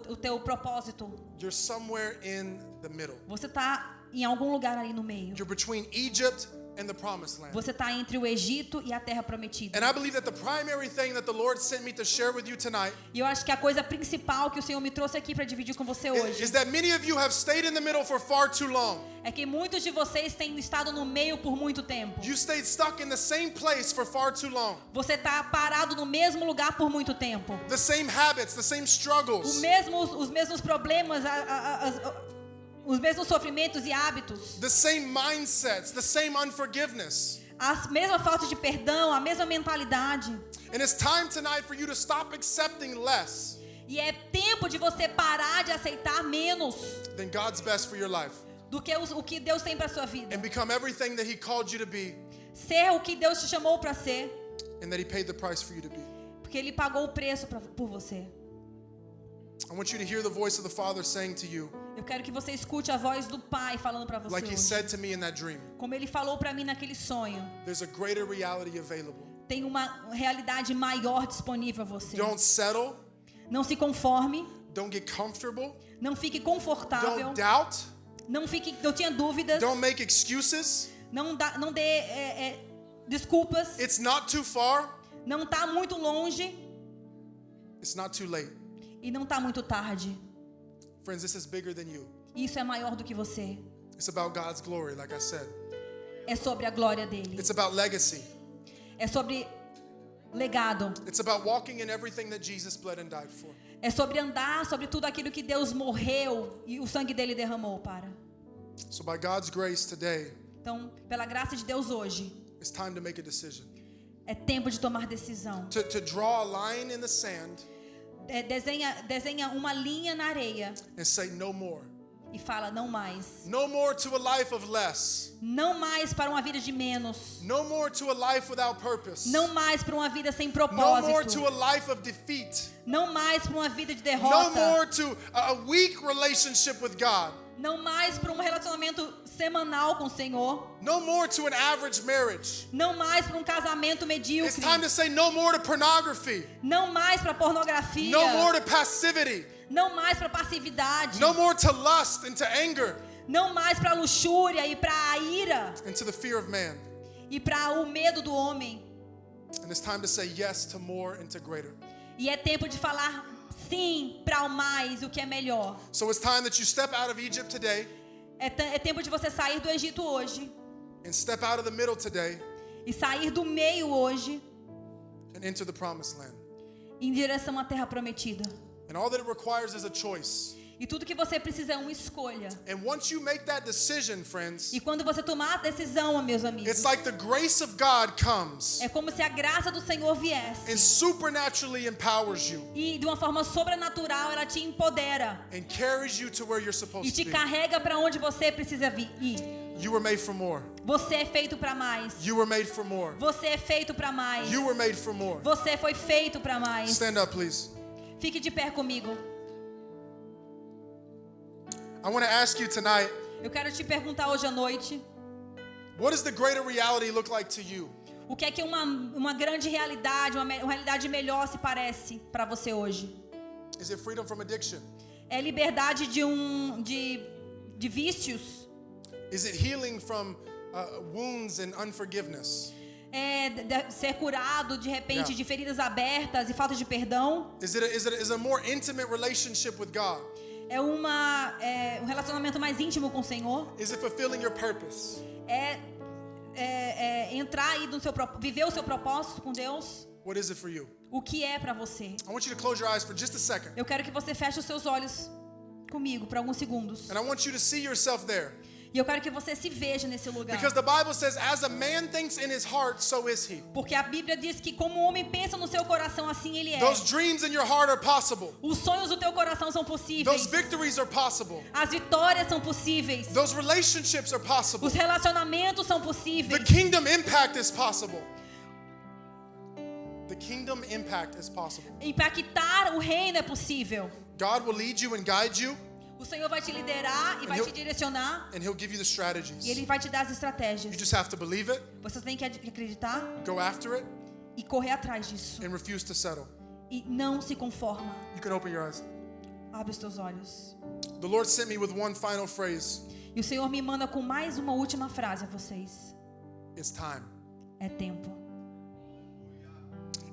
o teu propósito. You're somewhere in the middle. Você está em algum lugar ali no meio. You're between Egypt and the promised land. Você está entre o Egito e a terra prometida. And I believe that the primary thing that the Lord sent me to share with you tonight E eu acho que a coisa principal que o Senhor me trouxe aqui para dividir com você hoje is that many of you have stayed in the middle for far too long. é que muitos de vocês têm estado no meio por muito tempo. You stayed stuck in the same place for far too long. Você está parado no mesmo lugar por muito tempo. The same habits, the same struggles. Os mesmos problemas, os mesmos sofrimentos e hábitos. The same mindsets, the same unforgiveness. A mesma falta de perdão, a mesma mentalidade. And it's time tonight for you to stop accepting less E é tempo de você parar de aceitar menos than God's best for your life do que o que Deus tem para sua vida. and become everything that He called you to be Ser o que Deus te chamou para ser, and that He paid the price for you to be. porque Ele pagou o preço por você. I want you to hear the voice of the Father saying to you, Eu quero que você escute a voz do Pai falando para você like He hoje. said to me in that dream, Como Ele falou para mim naquele sonho. there's a greater reality available. Tem uma realidade maior disponível a você. Don't settle, Não se conforme, don't get comfortable, não fique confortável, don't doubt, não tenha dúvidas, don't make excuses. não dê desculpas, It's not too far, não está muito longe it's not too late. e não está muito tarde. Friends, this is bigger than you. Isso é maior do que você. It's about God's glory, like I said. É sobre a glória dele. It's about legacy. É sobre legado. It's about walking in everything that Jesus bled and died for. É sobre andar sobre tudo aquilo que Deus morreu e o sangue dele derramou para. So by God's grace today, Então, pela graça de Deus hoje, it's time to make a decision. é tempo de tomar decisão. To draw a line in the sand Desenha uma linha na areia and say no more. e fala não mais. No more to a life of less. Não mais para uma vida de menos. No more to a life without purpose. Não mais para uma vida sem No more propósito. to a life of defeat. Não mais para uma vida de No derrota. more to a weak relationship with God. Não mais para um relacionamento semanal com o Senhor. No more to an average marriage. Não mais para um casamento It's medíocre. time to say no more to pornography. Não mais para pornografia. No more to passivity. Não mais para passividade. No more to lust and to anger Não mais para luxúria e para a ira and to the fear of man. e para o medo do homem. And it's time to say yes to more and to greater. E é tempo de falar sim para o mais, o que é melhor. So it's time that you step out of Egypt today É tempo de você sair do Egito hoje and step out of the middle today e sair do meio hoje and enter the promised land. em direção à terra prometida. And all that it requires is a choice. E tudo que você precisa é uma escolha. And once you make that decision, friends, E quando você tomar a decisão, meus amigos, it's like the grace of God comes é como se a graça do Senhor viesse and supernaturally empowers you e de uma forma sobrenatural ela te empodera and carries you to where you're e supposed te to be. carrega para onde você precisa ir. You were made for more. Você é feito para mais. You were made for more. Você é feito para mais. You were made for more. Você foi feito para mais. Stand up, please. Fique de pé comigo. I want to ask you tonight, Eu quero te perguntar hoje à noite, what does the greater reality look like to you? o que é que uma grande realidade, uma realidade melhor se parece para você hoje? Is it freedom from addiction? É liberdade de vícios? Is it healing from wounds and unforgiveness? É ser curado de repente Yeah. de feridas abertas e falta de perdão? Is it a more intimate relationship with God? É um relacionamento mais íntimo com o Senhor? Is it fulfilling your purpose? Entrar aí viver o seu propósito com Deus? What is it for you? O que é para você? I want you to close your eyes for just a second. Eu quero que você feche os seus olhos comigo por alguns segundos. And I want you to see yourself there. E eu quero que você se veja nesse lugar. Because the Bible says, as a man thinks in his heart, so is he. Porque a Bíblia diz que como o homem pensa no seu coração, assim ele é. Those dreams in your heart are possible. Os sonhos do teu coração são possíveis. Those victories are possible. As vitórias são possíveis. Those relationships are possible. Os relacionamentos são possíveis. The kingdom impact is possible. The kingdom impact is possible. Impactar o reino é possível. God will lead you and guide you, O Senhor vai te liderar e vai te direcionar. and he'll give you the strategies. E Ele vai te dar as You estratégias. just have to believe it, Você tem que acreditar go after it, e correr atrás disso. and refuse to settle. E não se conforma. You can open your eyes. Abre os teus olhos. The Lord sent me with one final phrase. E o Senhor me manda com mais uma última frase a vocês. It's time. É tempo.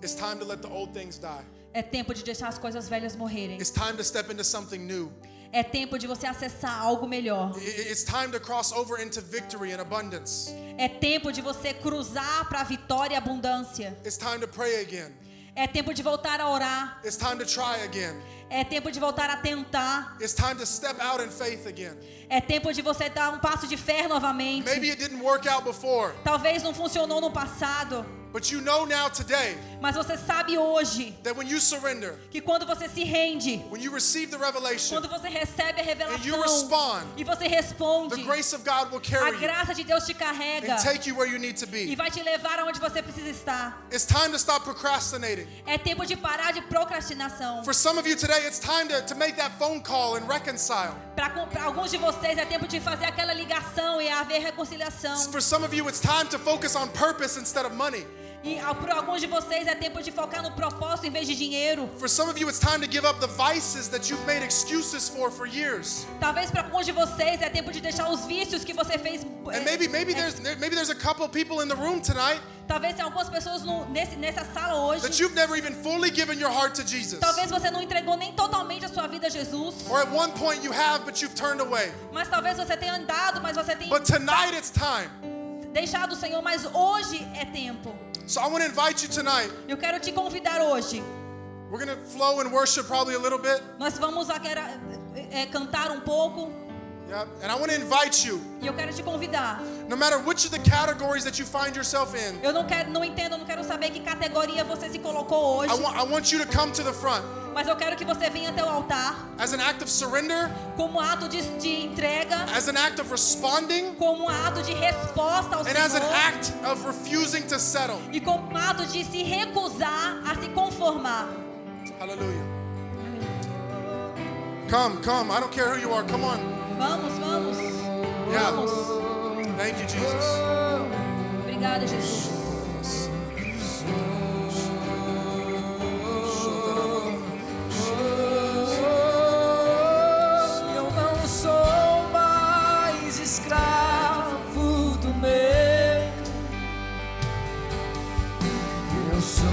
It's time to let the old things die. É tempo de deixar as coisas velhas morrerem. It's time to step into something new. É tempo de você acessar algo melhor. It's time to cross over into victory and abundance. É tempo de você cruzar para a vitória e abundância. It's time to pray again. É tempo de voltar a orar. It's time to try again. É tempo de voltar a tentar. It's time to step out in faith again. É tempo de você dar um passo de fé novamente. Maybe it didn't work out before, Talvez não funcionou no passado, but you know now today mas você sabe hoje that when you surrender, que quando você se rende, when you receive the revelation, quando você recebe a and you revelação respond, e você responde, the grace of God will a carry you graça de Deus te carrega and take you where you need to e be. vai te levar aonde você precisa estar. It's time to stop procrastinating. É tempo de parar de procrastinação. For some of you today, it's time to make that phone call and reconcile. Para alguns de vocês é tempo de fazer aquela ligação e haver reconciliação. For some of you, it's time to focus on purpose instead of money. E para alguns de vocês é tempo de focar no propósito em vez de dinheiro. For some of you, it's time to give up the vices that you've made excuses for years. Talvez para alguns de vocês é tempo de deixar os vícios que você fez. And maybe there's a couple of people in the room tonight Talvez tem algumas pessoas nessa sala hoje. that you've never even fully given your heart to Jesus. Talvez você não entregou nem totalmente a sua vida a Jesus. Or at one point you have, but you've turned away. Mas talvez você tenha andado, mas você tenha But tonight it's time. deixado o Senhor. Mas hoje é tempo. So I want to invite you tonight. Eu quero te convidar hoje. We're going to flow and worship probably a little bit. Nós vamos cantar um pouco. Yeah. And I want to invite you, E eu quero te convidar. no matter which of the categories that you find yourself in, Eu não quero saber que categoria você se colocou hoje. I want you to come to the front Mas eu quero que você venha até o altar as an act of surrender, como ato de entrega, as an act of responding, como ato de resposta ao and as an Senhor act of refusing to settle. e como ato de se recusar a se conformar. Hallelujah. Come. I don't care who you are. Come on. Vamos. Yeah. Vamos. Thank you, Jesus. Obrigada, Jesus. Eu não sou mais escravo do medo. Eu sou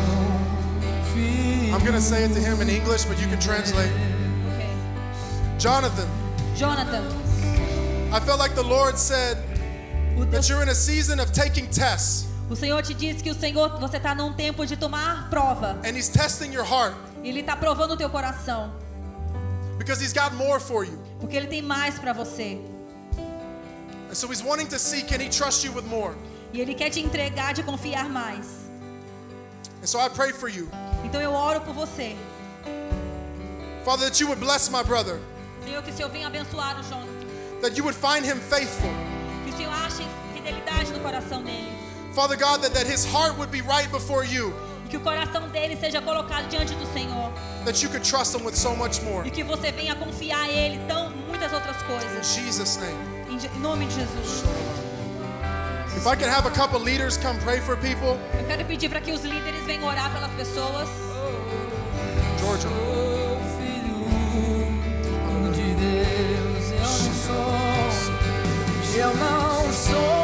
filho. I'm going to say it to him in English, but you can translate. Ok. Jonathan, Jonathan, I felt like the Lord said o that you're in a season of taking tests, Senhor te diz que você está num tempo de tomar prova. and He's testing your heart Ele está provando o teu coração, because He's got more for you. porque Ele tem mais para você. And so He's wanting to see, can He trust you with more? E Ele quer te entregar, de confiar mais. And so I pray for you, Então eu oro por você. Father, that you would bless my brother, Senhor, que o Senhor venha abençoar o Jonathan. that you would find him faithful. Que o Senhor ache fidelidade no coração dele. Father God, that his heart would be right before you, E que o coração dele seja colocado diante do Senhor. that you could trust him with so much more. E que você venha confiar a Ele muitas outras In coisas. Jesus' name. Em nome de Jesus. If I could have a couple leaders come pray for people. Eu quero pedir para que os líderes venham orar pelas pessoas. Georgia. Sou filho de Deus. Eu não sou